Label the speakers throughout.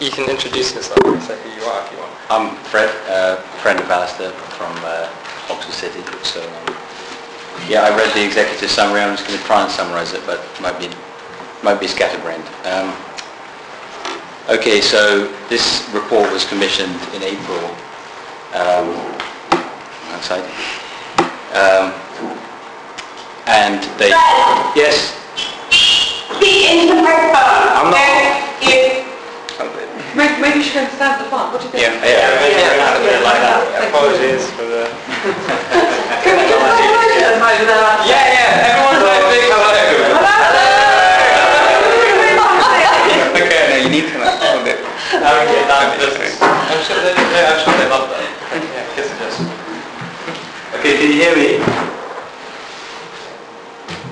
Speaker 1: You can introduce yourself and say who you are if you want.
Speaker 2: I'm Fred, friend of Alistair from Oxford City. So yeah, I read the executive summary. I'm just going to try and summarise it, but might be scatterbrained. Okay, so this report was commissioned in April. Outside. And they...
Speaker 3: Fred.
Speaker 2: Yes?
Speaker 3: Speak into the microphone.
Speaker 2: I'm not...
Speaker 4: Maybe you should go and stand at the front. What do you think?
Speaker 2: Yeah. Like that.
Speaker 1: Apologies for the...
Speaker 4: Can we get a celebration over there?
Speaker 1: Yeah, everyone's like big hello.
Speaker 5: Okay, no, you need to hold it.
Speaker 1: I'm sure they love that. Yeah, kiss it just.
Speaker 2: Okay, can you hear me?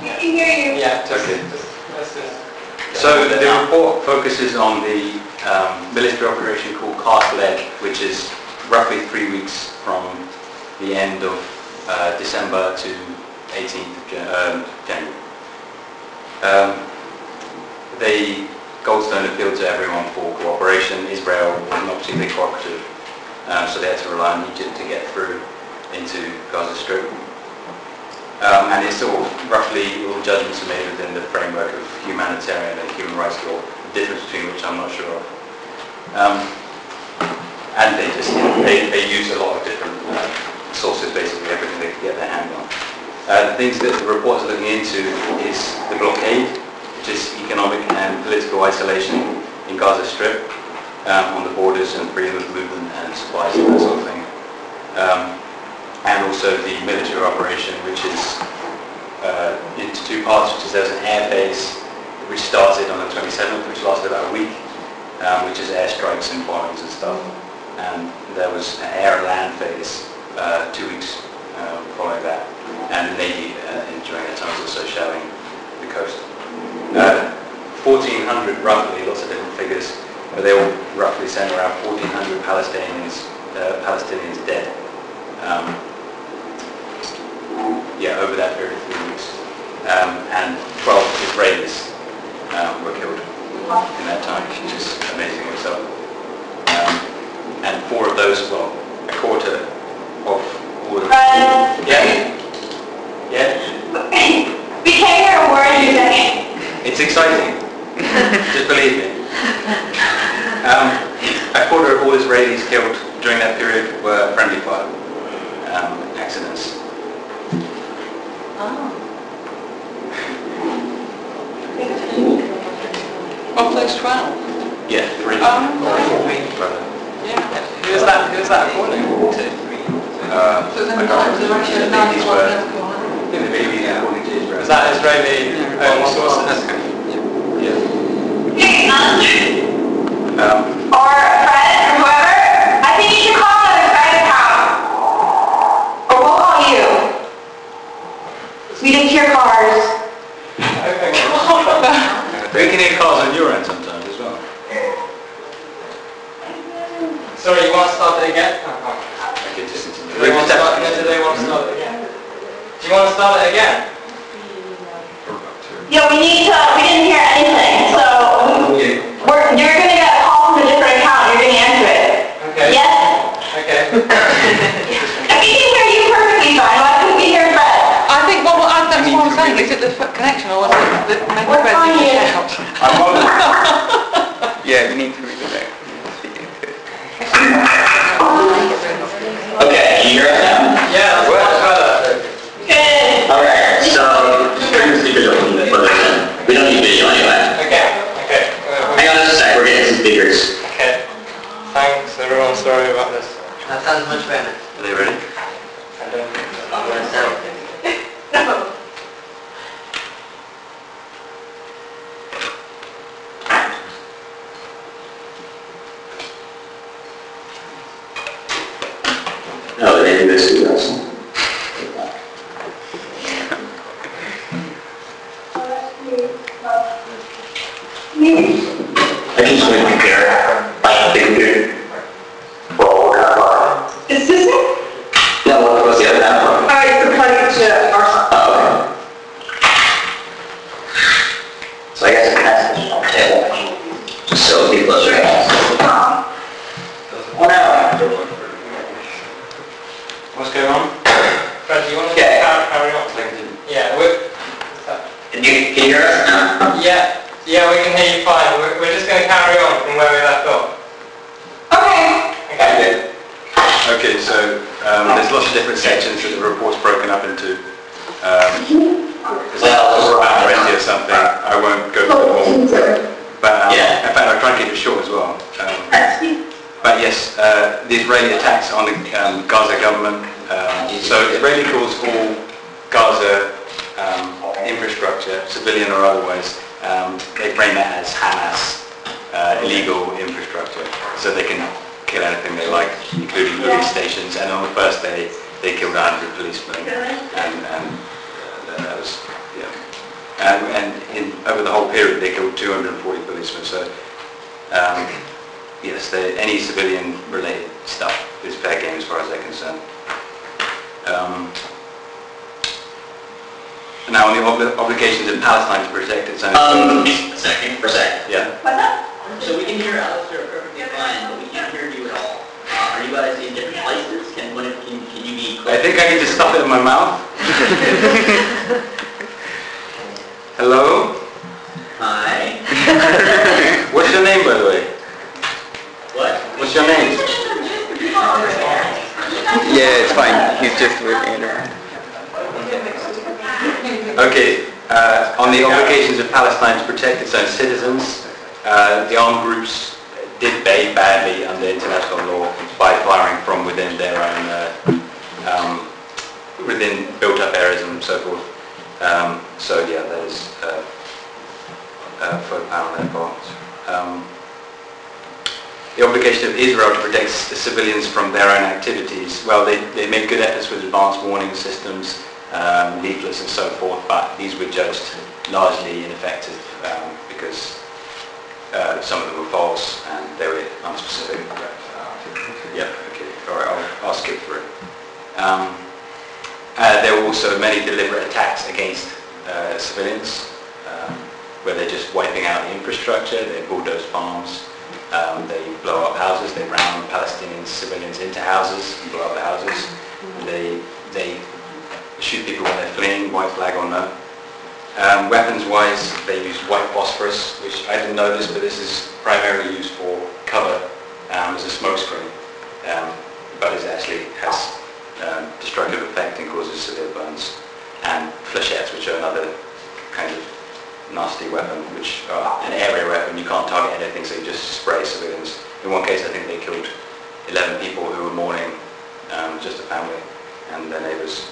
Speaker 3: I can hear you.
Speaker 1: Yeah, just,
Speaker 2: Okay.
Speaker 1: let's just...
Speaker 2: So the report focuses on the military operation called Castle Edge, which is roughly 3 weeks from the end of December to 18th of January. Goldstone appealed to everyone for cooperation. Israel was not particularly cooperative, so they had to rely on Egypt to get through into Gaza Strip. And it's all roughly all judgments are made within the framework of humanitarian and human rights law, the difference between which I'm not sure of. And they use a lot of different sources, basically everything they can get their hand on. The things that the reports are looking into is the blockade, which is economic and political isolation in Gaza Strip, on the borders and freedom of movement and supplies and that sort of thing. And also the military operation, which is into two parts, which is there's an air base which started on the 27th, which lasted about a week, which is airstrikes and bombings and stuff. And there was an air and land phase 2 weeks following that, and the Navy during that time was also shelling the coast. 1,400 roughly, lots of different figures, but they all roughly sent around 1,400 Palestinians dead. Over that period of 3 weeks. And 12 Israelis were killed in that time, which is amazing itself. And 4 of those, well, a quarter of all of them. Yeah?
Speaker 3: We can't hear a word you're saying.
Speaker 2: It's exciting. Just believe me. A quarter of all Israelis killed during that period were friendly fire accidents.
Speaker 4: Of those 12?
Speaker 2: Yeah, 3.
Speaker 4: Yeah.
Speaker 1: Who's that according to?
Speaker 4: So then actually 91
Speaker 2: the baby according to Israel.
Speaker 1: Is that Israeli sources?
Speaker 3: Or Fred, or whoever. I think you should call another Fred account. Or we'll call you. We didn't hear cars.
Speaker 2: We can hear cars on your end sometimes as well.
Speaker 1: Sorry, you want to start it again?
Speaker 2: Okay, just
Speaker 1: Do they want to start it again? Do you want to start it again?
Speaker 3: Yeah, we didn't hear anything, so you're going to get a call from a different account. You're going to answer it.
Speaker 1: Okay.
Speaker 3: Yes?
Speaker 1: Okay.
Speaker 3: If we can hear you perfectly fine, why couldn't we hear Fred?
Speaker 4: I think, that's what I'm saying. Is it the connection or was it maybe
Speaker 3: We're
Speaker 4: Fred
Speaker 3: fine
Speaker 4: didn't
Speaker 3: here.
Speaker 4: shout?
Speaker 5: Yeah, you need to read it out.
Speaker 6: Okay, can you hear us now?
Speaker 1: Yeah, that's much better.
Speaker 3: Good.
Speaker 6: Alright, so turn the speakers open for this one. We don't need video anyway.
Speaker 1: Okay.
Speaker 6: Hang on just a sec, we're getting some speakers.
Speaker 1: Okay. Thanks everyone, sorry about this.
Speaker 7: That sounds much better.
Speaker 2: Are they ready?
Speaker 1: I don't think so.
Speaker 3: No.
Speaker 6: No, they do this to us. I can swing right there. I think dude.
Speaker 3: Is this it?
Speaker 6: No, what was the other one?
Speaker 3: Alright, the plug to our...
Speaker 6: Oh, okay. So I guess I can ask this on the table. So people are...
Speaker 2: different sections that the report's broken up into. It's about 20 or something. I won't go through them all. But in fact, I'll try and keep it short as well. But yes, the Israeli attacks on the Gaza government. So Israeli calls all Gaza infrastructure, civilian or otherwise, they frame that as Hamas illegal infrastructure. So they can kill anything they like, including police stations. And on the first day, they killed 100 policemen. And that was, and over the whole period, they killed 240 policemen. So yes, any civilian-related stuff is fair game as far as they're concerned. Now, on the obligations in Palestine to protect its own...
Speaker 6: a second, for a second.
Speaker 2: Yeah.
Speaker 3: What's that?
Speaker 6: So we can hear Alistair perfectly fine, but we can't hear you at all. Are you guys in different places? Can you be close?
Speaker 2: I think I need to stuff it in my mouth. Hello?
Speaker 6: Hi.
Speaker 2: What's your name, by the way?
Speaker 6: What?
Speaker 2: What's your name?
Speaker 5: Yeah, it's fine. He's just looking around.
Speaker 2: Okay, on the obligations of Palestine to protect its own citizens, the armed groups did behave badly under international law by firing from within their own, within built-up areas and so forth. So yeah, that is for on their part. The obligation of Israel to protect the civilians from their own activities, well, they made good efforts with advanced warning systems, leaflets and so forth, but these were judged largely ineffective because some of them were false and they were unspecific. Yeah, okay, alright, I'll skip through. There were also many deliberate attacks against civilians, where they're just wiping out the infrastructure, they bulldoze farms, they blow up houses, they ram Palestinian civilians into houses and blow up the houses. They shoot people when they're fleeing, white flag or no. Weapons-wise, they use white phosphorus, which I didn't know this, but this is primarily used for cover as a smoke screen, but it actually has destructive effect and causes severe burns. And flechettes, which are another kind of nasty weapon, which are an area weapon. You can't target anything, so you just spray civilians. In one case, I think they killed 11 people who were mourning, just a family and their neighbours.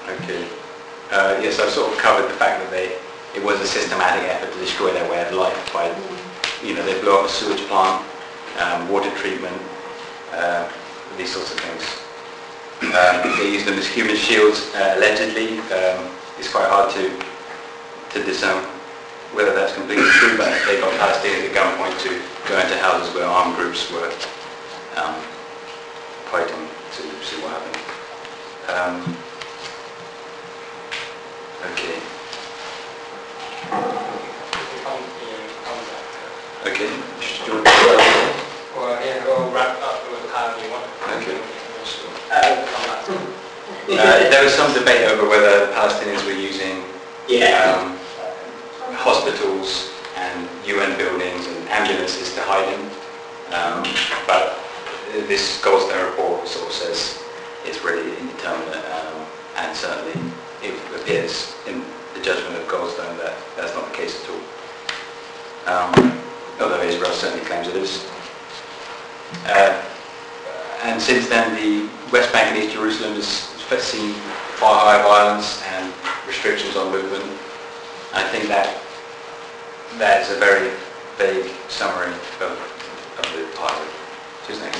Speaker 2: Okay. Yes, I've sort of covered the fact that it was a systematic effort to destroy their way of life by, they blew up a sewage plant, water treatment, these sorts of things. They used them as human shields, allegedly. It's quite hard to discern whether that's completely true, but they got Palestinians at gunpoint to go into houses where armed groups were fighting to see what happened. Okay. Okay.
Speaker 1: Well, yeah, we'll wrap up with the time you want.
Speaker 2: Okay. There was some debate over whether Palestinians were using hospitals and UN buildings and ambulances to hide in, but this Goldstone report sort of says it's really indeterminate, and certainly it appears in the judgment of Goldstone that that's not the case at all, although Israel certainly claims it is. And since then, the West Bank and East Jerusalem has seen far higher violence and restrictions on movement. I think that is a very vague summary of the pilot. What's his name?